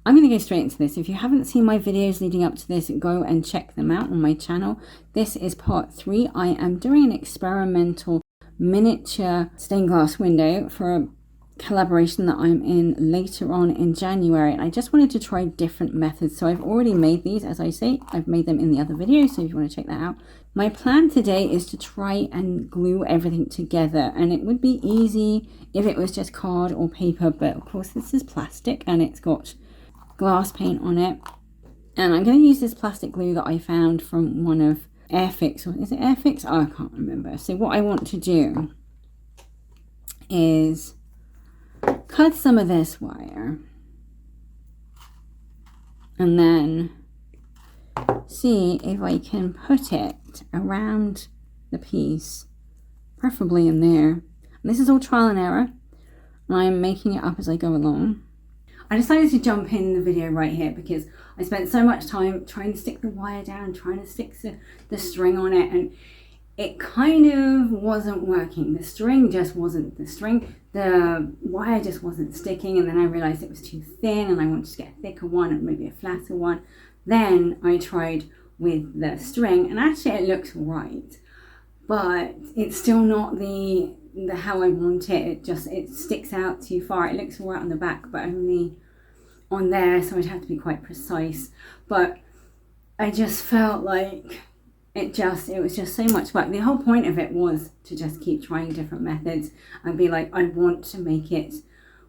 I'm going to go straight into this. If you haven't seen my videos leading up to this, go and check them out on my channel. This is part 3. I am doing an experimental miniature stained glass window for a collaboration that I'm in later on in January, and I just wanted to try different methods. So I've already made these, as I say, I've made them in the other video, so if you want to check that out. My plan today is to try and glue everything together, and it would be easy if it was just card or paper, but of course this is plastic and it's got glass paint on it, and I'm going to use this plastic glue that I found from one of Airfix, or is it Airfix? Oh, I can't remember. So what I want to do is cut some of this wire and then see if I can put it around the piece, preferably in there. And this is all trial and error, and I am making it up as I go along. I decided to jump in the video right here because I spent so much time trying to stick the wire down, trying to stick the string on it, and it kind of wasn't working. The string just wasn't, the wire just wasn't sticking, and then I realized it was too thin and I wanted to get a thicker one and maybe a flatter one. Then I tried with the string, and actually it looks right, but it's still not the how I want it. It sticks out too far. It looks all right on the back, but only on there, so I'd have to be quite precise. But I just felt like it was just so much work. The whole point of it was to just keep trying different methods and be like, I want to make it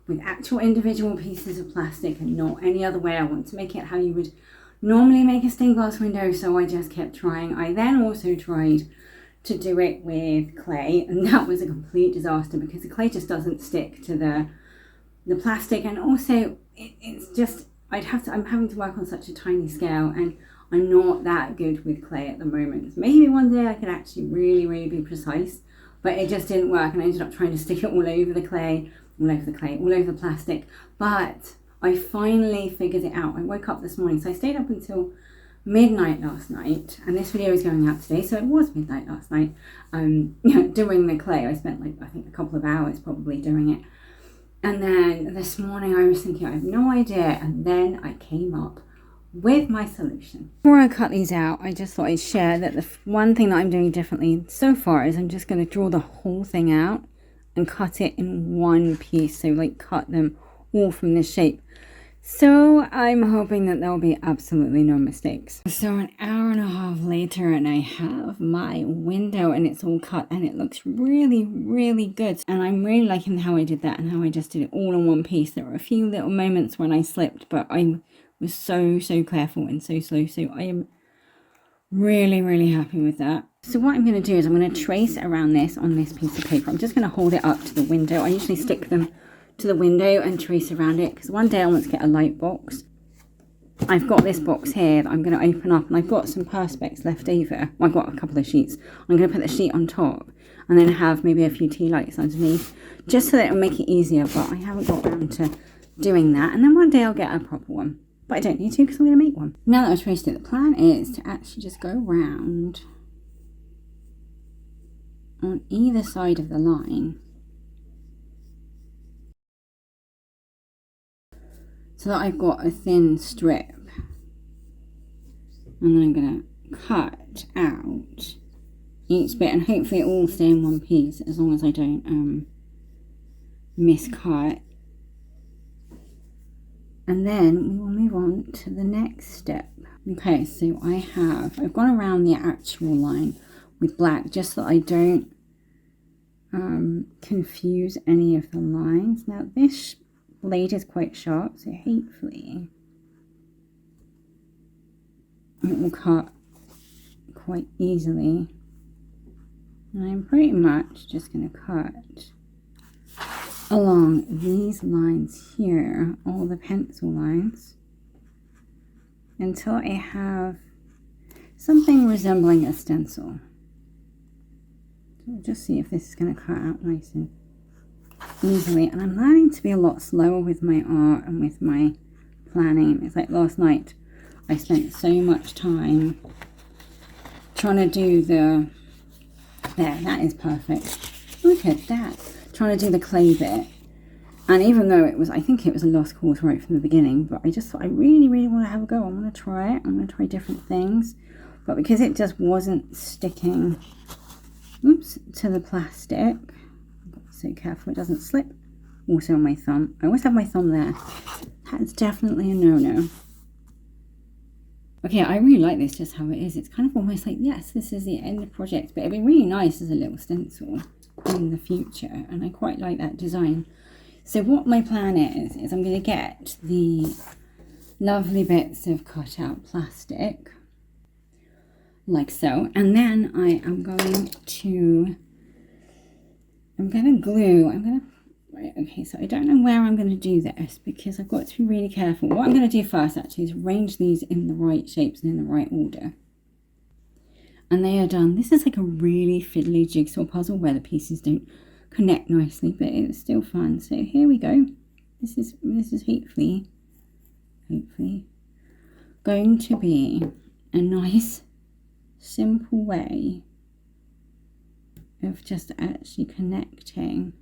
with actual individual pieces of plastic and not any other way. I want to make it how you would normally make a stained glass window, so I just kept trying. I then also tried to do it with clay, and that was a complete disaster because the clay just doesn't stick to the plastic, and also it's just, I'm having to work on such a tiny scale, and I'm not that good with clay at the moment. Maybe one day I could actually really be precise, but it just didn't work, and I ended up trying to stick it all over the plastic. But I finally figured it out. I woke up this morning, so I stayed up until midnight last night, and this video is going out today, so it was midnight last night doing the clay. I spent I think a couple of hours probably doing it, and then this morning I was thinking I have no idea, and then I came up with my solution. Before I cut these out, I just thought I'd share that the one thing that I'm doing differently so far is I'm just going to draw the whole thing out and cut it in one piece, so cut them all from this shape. So I'm hoping that there'll be absolutely no mistakes. So an hour and a half later, and I have my window, and it's all cut, and it looks really good. And I'm really liking how I did that and how I just did it all in one piece. There were a few little moments when I slipped, but I was so careful and so slow. So I am really happy with that. So what I'm going to do is I'm going to trace around this on this piece of paper. I'm just going to hold it up to the window. I usually stick them to the window and trace around it because one day I want to get a light box. I've got this box here that I'm going to open up, and I've got some perspex left over. Well, I've got a couple of sheets. I'm going to put the sheet on top and then have maybe a few tea lights underneath, just so that it'll make it easier, but I haven't got around to doing that. And then one day I'll get a proper one, but I don't need to because I'm going to make one. Now that I've traced it, the plan is to actually just go round on either side of the line, so that I've got a thin strip, and then I'm going to cut out each bit, and hopefully it all stay in one piece as long as I don't miscut. And then we will move on to the next step. Okay, so I've gone around the actual line with black just so that I don't confuse any of the lines. Now this blade is quite sharp, so hopefully it will cut quite easily. And I'm pretty much just going to cut along these lines here, all the pencil lines, until I have something resembling a stencil. So we'll just see if this is going to cut out nice and easily. And I'm learning to be a lot slower with my art and with my planning. It's like last night I spent so much time trying to do there, that is perfect. Look at that. Trying to do the clay bit, And even though it was, I think it was a lost cause right from the beginning, but I just thought I really, really want to have a go. I want to try it. I'm going to try different things. But because it just wasn't sticking, oops, to the plastic, I've got to be so careful it doesn't slip. Also on my thumb. I always have my thumb there. That's definitely a no-no. Okay, I really like this just how it is. It's kind of almost like, yes, this is the end of the project, but it'd be really nice as a little stencil in the future. And I quite like that design. So what my plan is I'm going to get the lovely bits of cut out plastic, like so, and then I am going to glue, right, okay, so I don't know where I'm going to do this because I've got to be really careful. What I'm going to do first actually is arrange these in the right shapes and in the right order. And they are done. This is like a really fiddly jigsaw puzzle where the pieces don't connect nicely, but it's still fun. So here we go. This is hopefully going to be a nice simple way of just actually connecting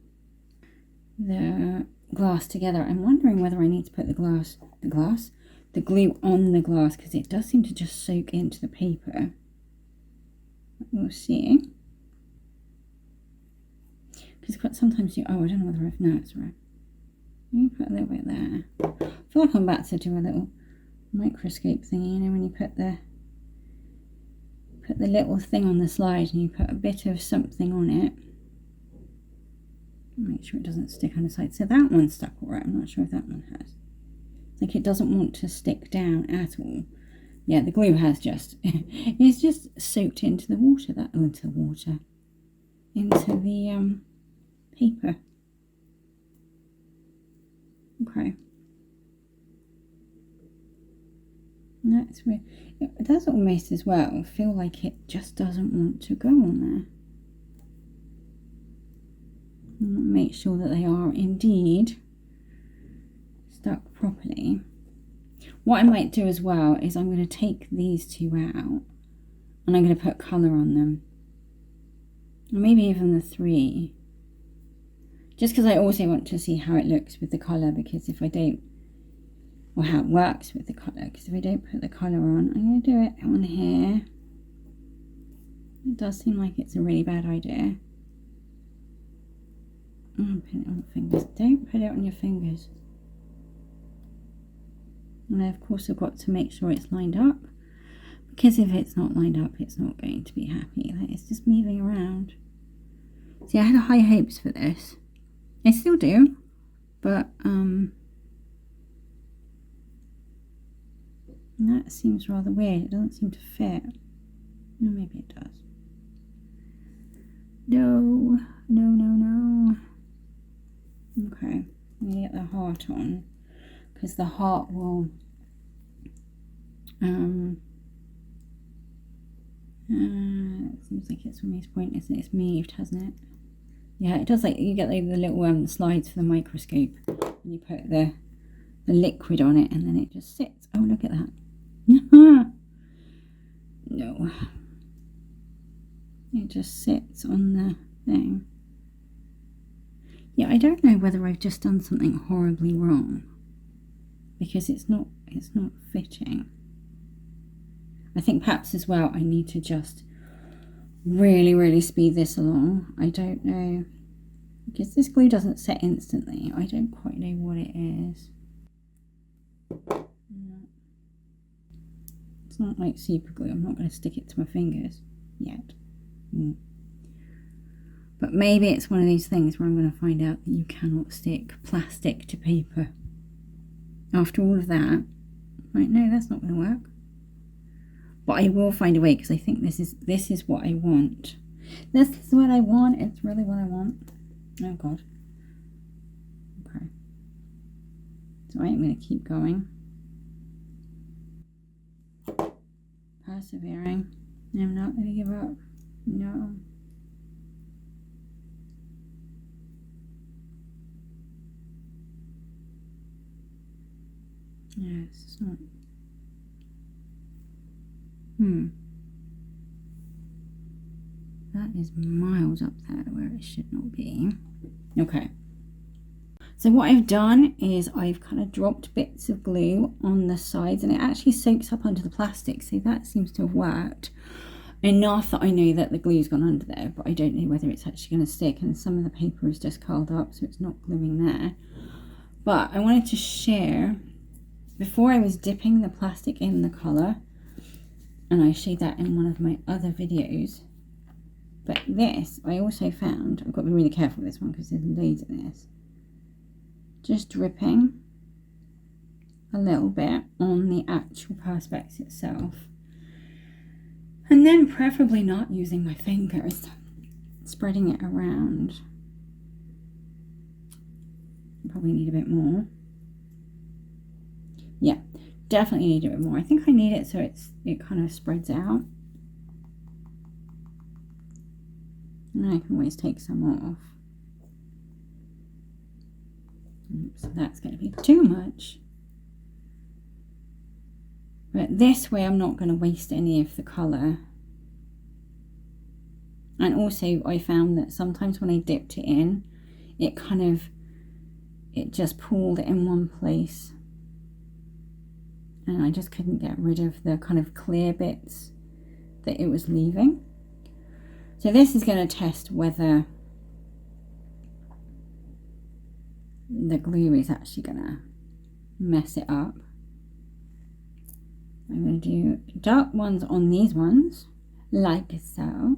the glass together. I'm wondering whether I need to put the glue on the glass because it does seem to just soak into the paper. We'll see. Because sometimes I don't know whether it's right. Let me put a little bit there. I feel like I'm about to do a little microscope thingy, you know, when you put the little thing on the slide and you put a bit of something on it. Make sure it doesn't stick on the side. So that one stuck all right. I'm not sure if that one has. It's like it doesn't want to stick down at all. Yeah, the glue has just, it's just soaked into the water, into the paper. Okay. That's weird. It does almost as well feel like it just doesn't want to go on there. Make sure that they are indeed stuck properly. What I might do as well is I'm going to take these two out and I'm going to put colour on them. Or maybe even the 3. Just because I also want to see how it looks with the colour, because if I don't, or how it works with the colour, because if I don't put the colour on, I'm going to do it on here. It does seem like it's a really bad idea. Put it on the fingers. Don't put it on your fingers. And of course I've got to make sure it's lined up, because if it's not lined up it's not going to be happy. It's just moving around. See, I had high hopes for this. I still do, but that seems rather weird. It doesn't seem to fit. No, maybe it does. No. Okay, I'm gonna get the heart on, because the heart will it seems like it's almost pointless and it's moved, hasn't it? Yeah, it does. Like you get the little slides for the microscope and you put the liquid on it and then it just sits. Oh, look at that. No, it just sits on the thing. Yeah, I don't know whether I've just done something horribly wrong, because it's not fitting. I think perhaps as well I need to just really speed this along. I don't know, because this glue doesn't set instantly. I don't quite know what it is. It's not like super glue. I'm not going to stick it to my fingers yet. But maybe it's one of these things where I'm going to find out that you cannot stick plastic to paper. After all of that, right, no, that's not going to work. But I will find a way, because I think this is what I want. This is what I want. It's really what I want. Oh God. Okay. So I'm going to keep going. Persevering. I'm not going to give up. No. Yes, it's not. That is miles up there where it should not be. Okay. So what I've done is I've kind of dropped bits of glue on the sides, and it actually soaks up under the plastic, so that seems to have worked enough that I know that the glue's gone under there, but I don't know whether it's actually going to stick, and some of the paper is just curled up, so it's not gluing there. But I wanted to share, before I was dipping the plastic in the colour, and I showed that in one of my other videos, but this I also found, I've got to be really careful with this one because there's loads of this, just dripping a little bit on the actual perspex itself. And then preferably not using my fingers, spreading it around. Probably need a bit more. Yeah, definitely need a bit more. I think I need it so it kind of spreads out. And I can always take some off. So that's going to be too much. But this way I'm not going to waste any of the colour. And also I found that sometimes when I dipped it in, it just pooled in one place. And I just couldn't get rid of the kind of clear bits that it was leaving. So this is going to test whether the glue is actually going to mess it up. I'm going to do dark ones on these ones, like so.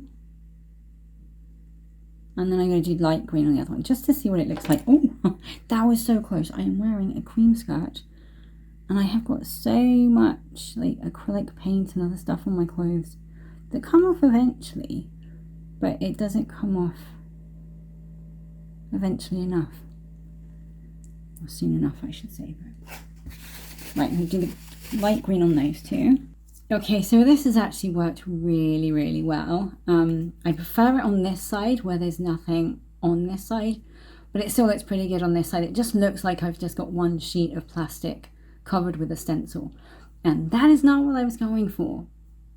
And then I'm going to do light green on the other one, just to see what it looks like. Oh, that was so close. I am wearing a cream skirt, and I have got so much like acrylic paint and other stuff on my clothes that come off eventually, but it doesn't come off eventually enough. Or soon enough, I should say. But right, I'm going to do the light green on those two. Okay, so this has actually worked really, really well. I prefer it on this side where there's nothing on this side, but it still looks pretty good on this side. It just looks like I've just got one sheet of plastic covered with a stencil, and that is not what I was going for.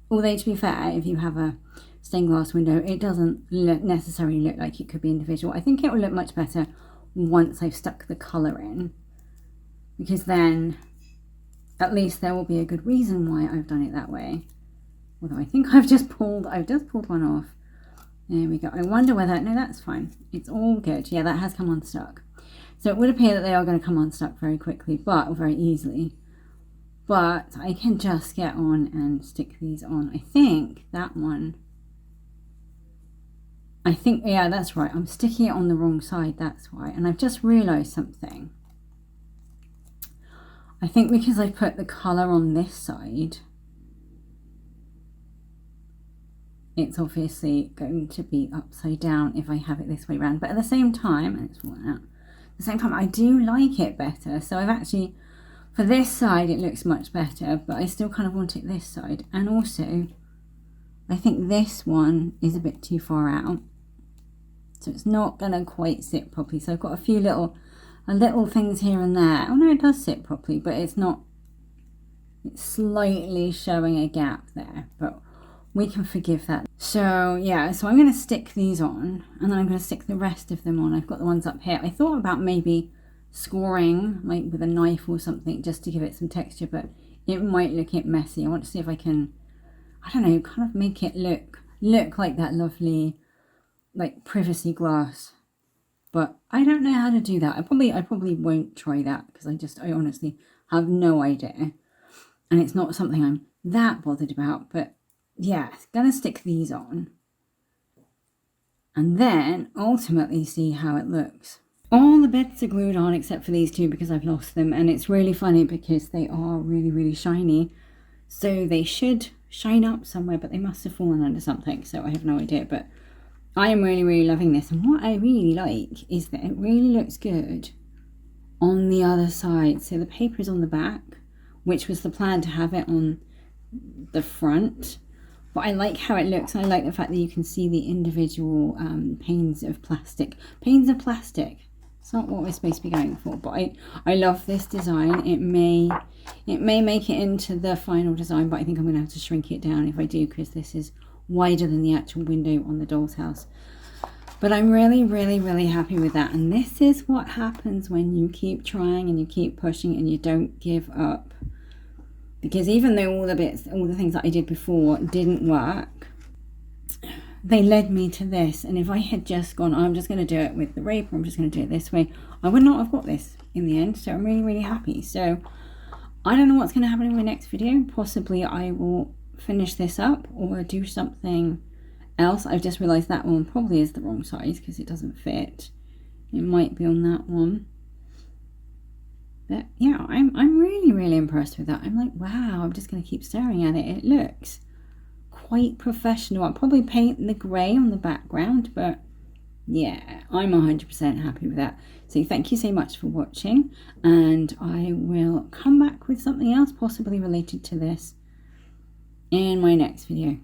Although, to be fair, if you have a stained glass window, it doesn't necessarily look like it could be individual. I think it will look much better once I've stuck the colour in, because then at least there will be a good reason why I've done it that way. Although I think I've just pulled one off. There we go. I wonder whether, no, that's fine. It's all good. Yeah, that has come unstuck. So it would appear that they are going to come unstuck very quickly, or very easily. But I can just get on and stick these on. I think that one, yeah, that's right. I'm sticking it on the wrong side, that's why. And I've just realised something. I think because I put the colour on this side, it's obviously going to be upside down if I have it this way around. But at the same time, and it's falling out, at the same time, I do like it better. So I've actually, for this side, it looks much better, but I still kind of want it this side. And also, I think this one is a bit too far out. So it's not going to quite sit properly. So I've got a few little things here and there. Oh no, it does sit properly, but it's slightly showing a gap there, but we can forgive that. So yeah, so I'm going to stick these on, and then I'm going to stick the rest of them on. I've got the ones up here. I thought about maybe scoring like with a knife or something just to give it some texture, but it might look it messy. I want to see if I can, I don't know, kind of make it look like that lovely like privacy glass. But I don't know how to do that. I probably won't try that because I honestly have no idea. And it's not something I'm that bothered about. But yeah, gonna stick these on. And then ultimately see how it looks. All the bits are glued on except for these two because I've lost them. And it's really funny because they are really, really shiny. So they should shine up somewhere, but they must have fallen under something. So I have no idea. But I am really, really loving this. And what I really like is that it really looks good on the other side. So the paper is on the back, which was the plan to have it on the front. But I like how it looks. I like the fact that you can see the individual panes of plastic. Panes of plastic. It's not what we're supposed to be going for. But I love this design. It may make it into the final design, but I think I'm going to have to shrink it down if I do, because this is wider than the actual window on the doll's house. But I'm really, really, really happy with that. And this is what happens when you keep trying and you keep pushing and you don't give up. Because even though all the things that I did before didn't work, they led me to this. And if I had just gone, I'm just going to do it with the rape, or I'm just going to do it this way, I would not have got this in the end. So I'm really, really happy. So I don't know what's going to happen in my next video. Possibly I will finish this up or do something else. I've just realized that one probably is the wrong size because it doesn't fit. It might be on that one. But yeah, I'm really, really impressed with that. I'm like, wow, I'm just going to keep staring at it. It looks quite professional. I'll probably paint the grey on the background, but yeah, I'm 100% happy with that. So thank you so much for watching, and I will come back with something else possibly related to this in my next video.